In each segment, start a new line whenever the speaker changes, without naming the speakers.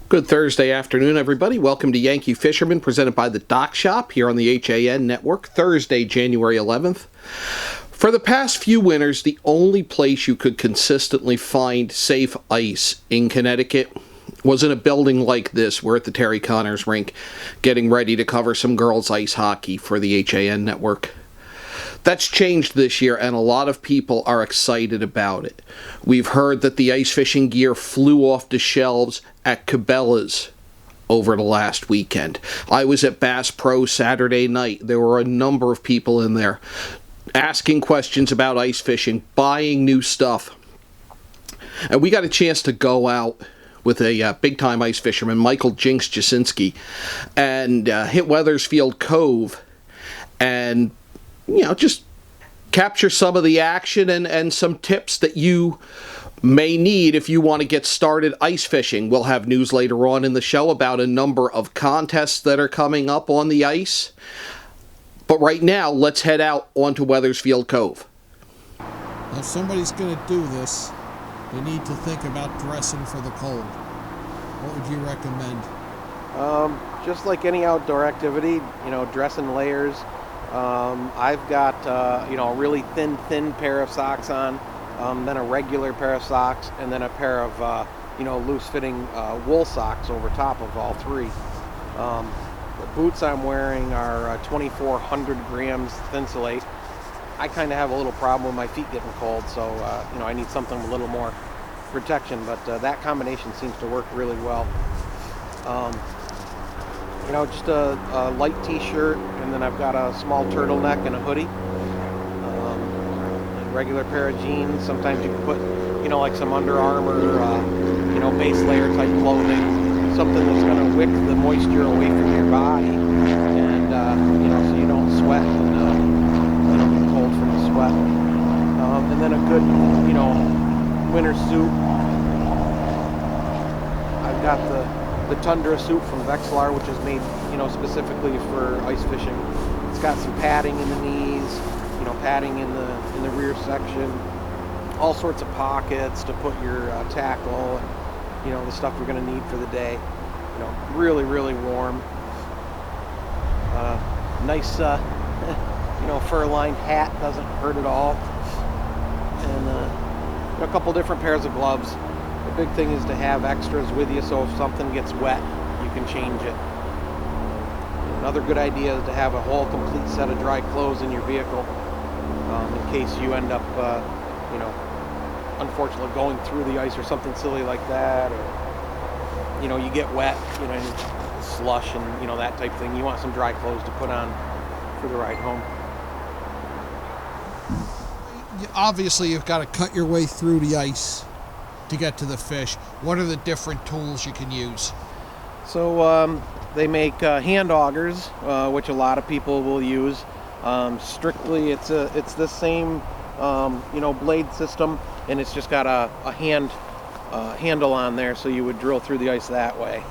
Good Thursday afternoon, everybody. Welcome to Yankee Fisherman, presented by the Dock Shop here on the HAN Network, Thursday, January 11th. For the past few winters, the only place you could consistently find safe ice in Connecticut was in a building like this. We're at the Terry Connors rink, getting ready to cover some girls' ice hockey for the HAN Network. That's changed this year, and a lot of people are excited about it. We've heard that the ice fishing gear flew off the shelves at Cabela's over the last weekend. I was at Bass Pro Saturday night. There were a number of people in there asking questions about ice fishing, buying new stuff. And we got a chance to go out with a big-time ice fisherman, Michael Jinx Jasensky, and hit Wethersfield Cove and just capture some of the action and some tips that you may need if you want to get started ice fishing. We'll have news later on in the show about a number of contests that are coming up on the ice. But right now, let's head out onto Wethersfield Cove.
If somebody's going to do this, they need to think about dressing for the cold. What would you recommend?
Just like any outdoor activity, dress in layers. I've got, a really thin pair of socks on, then a regular pair of socks, and then a pair of, loose-fitting wool socks over top of all three. The boots I'm wearing are 2,400 grams Thinsulate. I kind of have a little problem with my feet getting cold, so, I need something with a little more protection, but that combination seems to work really well. Just a light t-shirt, and then I've got a small turtleneck and a hoodie. A regular pair of jeans. Sometimes you can put, like some Under Armour, base layer type clothing. Something that's going to wick the moisture away from your body, and, so you don't sweat and get cold from the sweat. And then a good, winter suit. I've got the Tundra suit from Vexilar, which is made, specifically for ice fishing. It's got some padding in the knees, padding in the rear section, all sorts of pockets to put your tackle and, the stuff you're going to need for the day. Really, really warm. Nice, fur-lined hat, doesn't hurt at all. And a couple different pairs of gloves. The big thing is to have extras with you, so if something gets wet, you can change it. Another good idea is to have a whole complete set of dry clothes in your vehicle, in case you end up, unfortunately going through the ice or something silly like that, or, you get wet, slush and, that type of thing. You want some dry clothes to put on for the ride home.
Obviously, you've got to cut your way through the ice to get to the fish. What are the different tools you can use? So they make hand augers, which a lot of people will use. Strictly, it's the same blade system, and it's just got a handle on there, so you would drill through the ice that way.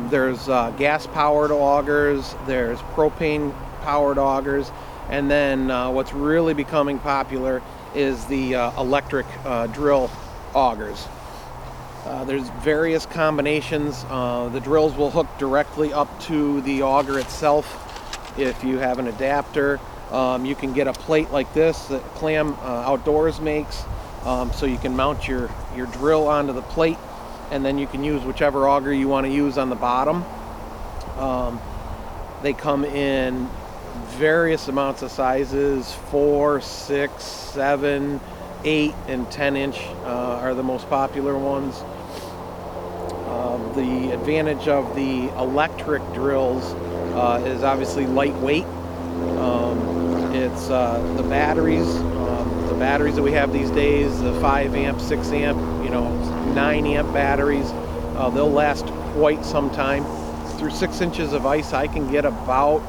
There's gas-powered augers. There's propane-powered augers, and then what's really becoming popular is the electric drill augers. There's various combinations. The drills will hook directly up to the auger itself. If you have an adapter, you can get a plate like this that Clam Outdoors makes, so you can mount your drill onto the plate, and then you can use whichever auger you want to use on the bottom. They come in various amounts of sizes: 4, 6, 7, 8, and 10 inch are the most popular ones. The advantage of the electric drills is obviously lightweight. It's the batteries that we have these days, the 5 amp, 6 amp, 9 amp batteries, they'll last quite some time. Through 6 inches of ice, I can get about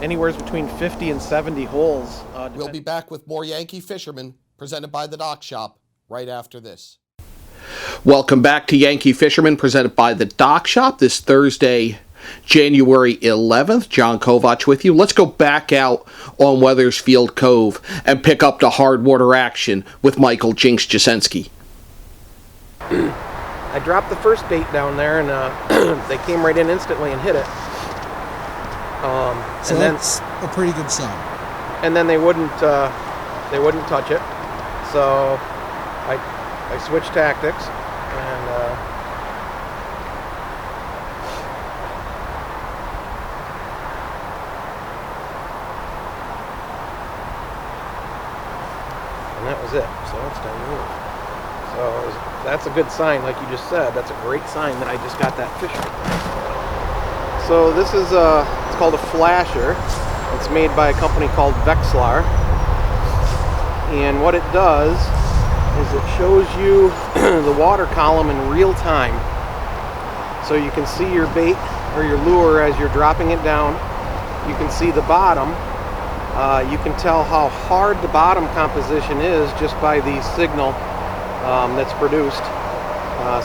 anywhere between 50 and 70 holes.
We'll be back with more Yankee Fisherman, presented by the Dock Shop, right after this. Welcome back to Yankee Fisherman, presented by the Dock Shop, this Thursday, January 11th. John Kovach with you. Let's go back out on Wethersfield Cove and pick up the hard water action with Michael Jinx Jasensky.
I dropped the first bait down there, and they came right in instantly and hit it.
So that's a pretty good sign.
And then they wouldn't touch it. So I switched tactics, and that was it. So it's time to move. So that's a good sign, like you just said. That's a great sign that I just got that fish. So this is it's called a flasher. It's made by a company called Wethersfield. And what it does is it shows you the water column in real time. So you can see your bait or your lure as you're dropping it down. You can see the bottom. You can tell how hard the bottom composition is just by the signal that's produced.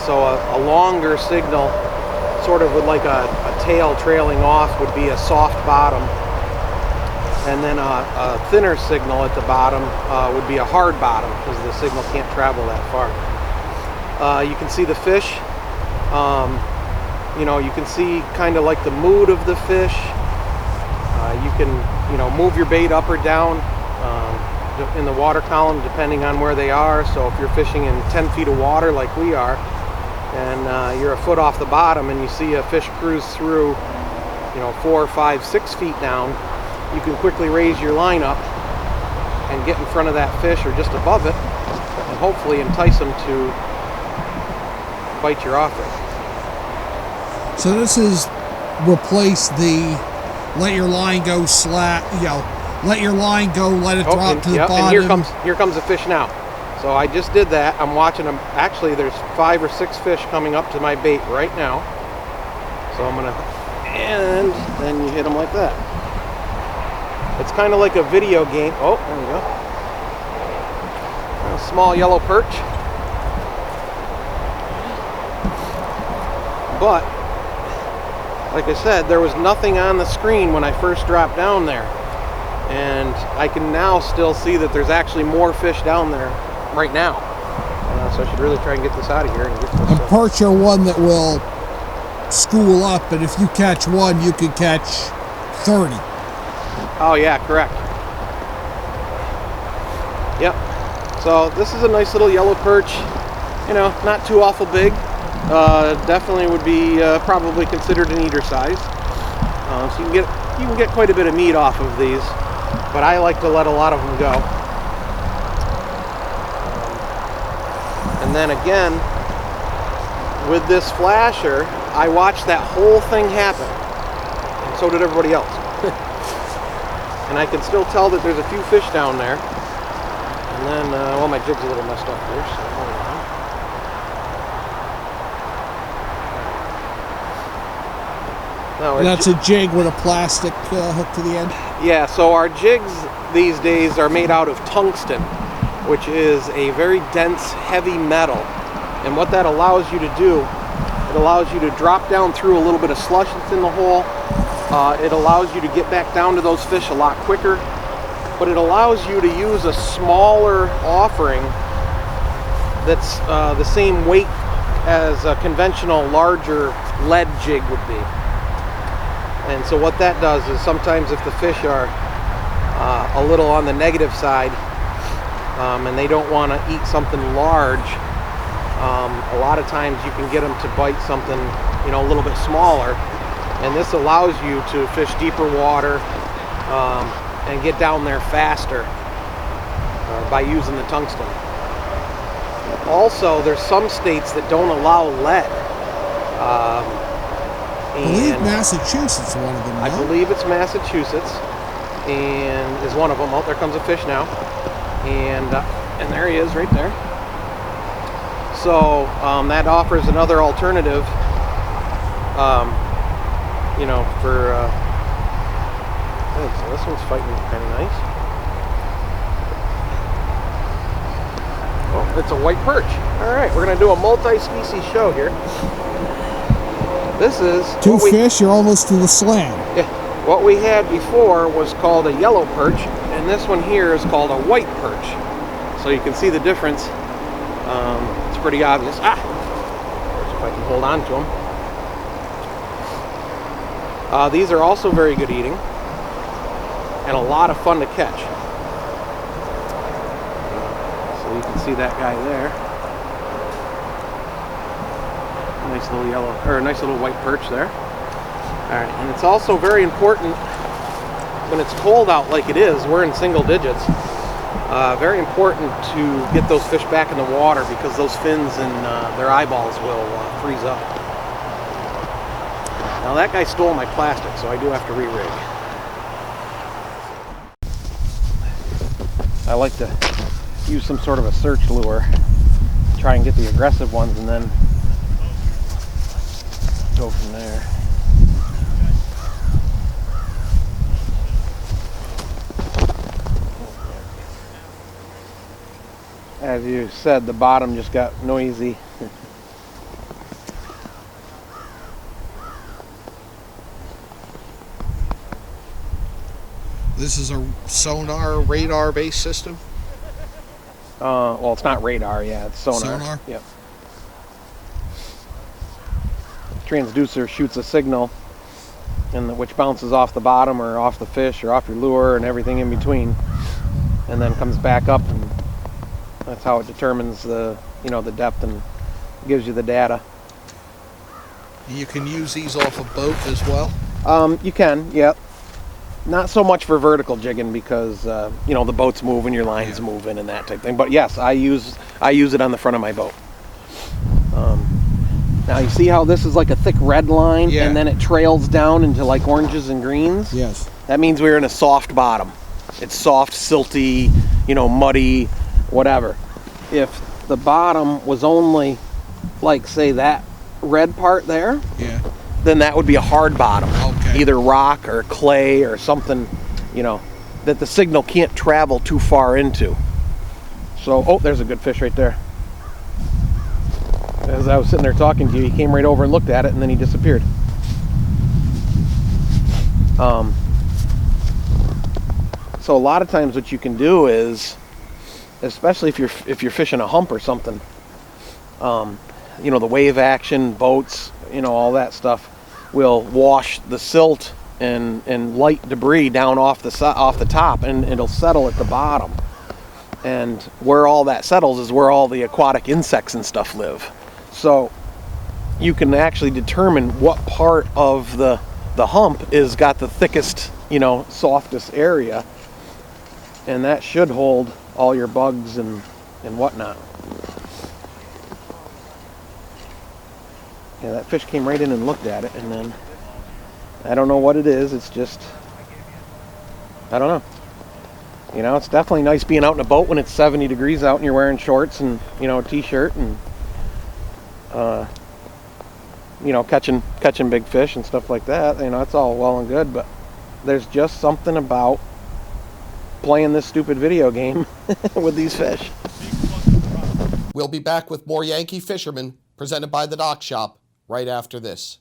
So a longer signal, sort of with like a tail trailing off, would be a soft bottom. And then a thinner signal at the bottom would be a hard bottom, because the signal can't travel that far. You can see the fish. You can see kind of like the mood of the fish. You can, move your bait up or down in the water column depending on where they are. So if you're fishing in 10 feet of water like we are, and you're a foot off the bottom and you see a fish cruise through, 4, 5, 6 feet down, you can quickly raise your line up and get in front of that fish or just above it, and hopefully entice them to bite your offer.
So this is replace the let your line go let your line go, let it drop to the bottom.
And here comes a fish now. So I just did that. I'm watching them. Actually, there's 5 or 6 fish coming up to my bait right now. So I'm gonna, and then you hit them like that. It's kind of like a video game. Oh, there we go. A small yellow perch. But, like I said, there was nothing on the screen when I first dropped down there. And I can now still see that there's actually more fish down there right now. So I should really try and get this out of here.
And perch are one that will school up, and if you catch one, you can catch 30.
Oh yeah, correct. Yep. So this is a nice little yellow perch. Not too awful big. Definitely would be probably considered an eater size. So you can get quite a bit of meat off of these, but I like to let a lot of them go. And then again, with this flasher, I watched that whole thing happen, and so did everybody else. And I can still tell that there's a few fish down there. And then, my jig's a little messed up here, so hold on.
That's a jig with a plastic hook to the end?
Yeah, so our jigs these days are made out of tungsten, which is a very dense, heavy metal. And what that allows you to do, it allows you to drop down through a little bit of slush that's in the hole. It allows you to get back down to those fish a lot quicker, but it allows you to use a smaller offering that's the same weight as a conventional larger lead jig would be. And so what that does is sometimes if the fish are a little on the negative side and they don't want to eat something large, a lot of times you can get them to bite something a little bit smaller. And this allows you to fish deeper water and get down there faster by using the tungsten. Also, there's some states that don't allow lead.
I believe Massachusetts is one of them. No?
I believe it's Massachusetts, and is one of them. Oh, there comes a fish now, and there he is right there. So that offers another alternative. For so this one's fighting kind of nice. Oh, it's a white perch. All right, we're gonna do a multi-species show here. This is
two fish. You're almost to the slam.
Yeah, what we had before was called a yellow perch, and this one here is called a white perch. So you can see the difference. It's pretty obvious. hold on to them. These are also very good eating and a lot of fun to catch. So you can see that guy there. Nice little yellow, or nice little white perch there. All right, and it's also very important when it's cold out like it is, we're in single digits. Very important to get those fish back in the water because those fins and their eyeballs will freeze up. Now that guy stole my plastic, so I do have to re-rig. I like to use some sort of a search lure, try and get the aggressive ones and then go from there. As you said, the bottom just got noisy.
This is a sonar, radar-based system?
Well, it's not radar, yeah, it's sonar.
Sonar?
Yep. Transducer shoots a signal, which bounces off the bottom or off the fish or off your lure and everything in between, and then comes back up, and that's how it determines the depth and gives you the data.
You can use these off a boat as well?
You can, yep. Not so much for vertical jigging because the boat's moving, your line's moving, and that type of thing. But yes, I use it on the front of my boat. Now you see how this is like a thick red line, and then it trails down into like oranges and greens?
Yes.
That means we're in a soft bottom. It's soft, silty, muddy, whatever. If the bottom was only like, say, that red part there, then that would be a hard bottom.
Okay.
Either rock or clay or something, that the signal can't travel too far into. So, oh, there's a good fish right there. As I was sitting there talking to you, he came right over and looked at it, and then he disappeared. So a lot of times what you can do is, especially if you're fishing a hump or something, the wave action, boats, all that stuff will wash the silt and light debris down off the top, and it'll settle at the bottom. And where all that settles is where all the aquatic insects and stuff live. So you can actually determine what part of the hump is got the thickest, softest area, and that should hold all your bugs and whatnot. Yeah, that fish came right in and looked at it, and then I don't know what it is. It's just, I don't know. It's definitely nice being out in a boat when it's 70 degrees out and you're wearing shorts and a t-shirt and catching big fish and stuff like that. It's all well and good, but there's just something about playing this stupid video game with these fish.
We'll be back with more Yankee Fisherman presented by the Dock Shop right after this.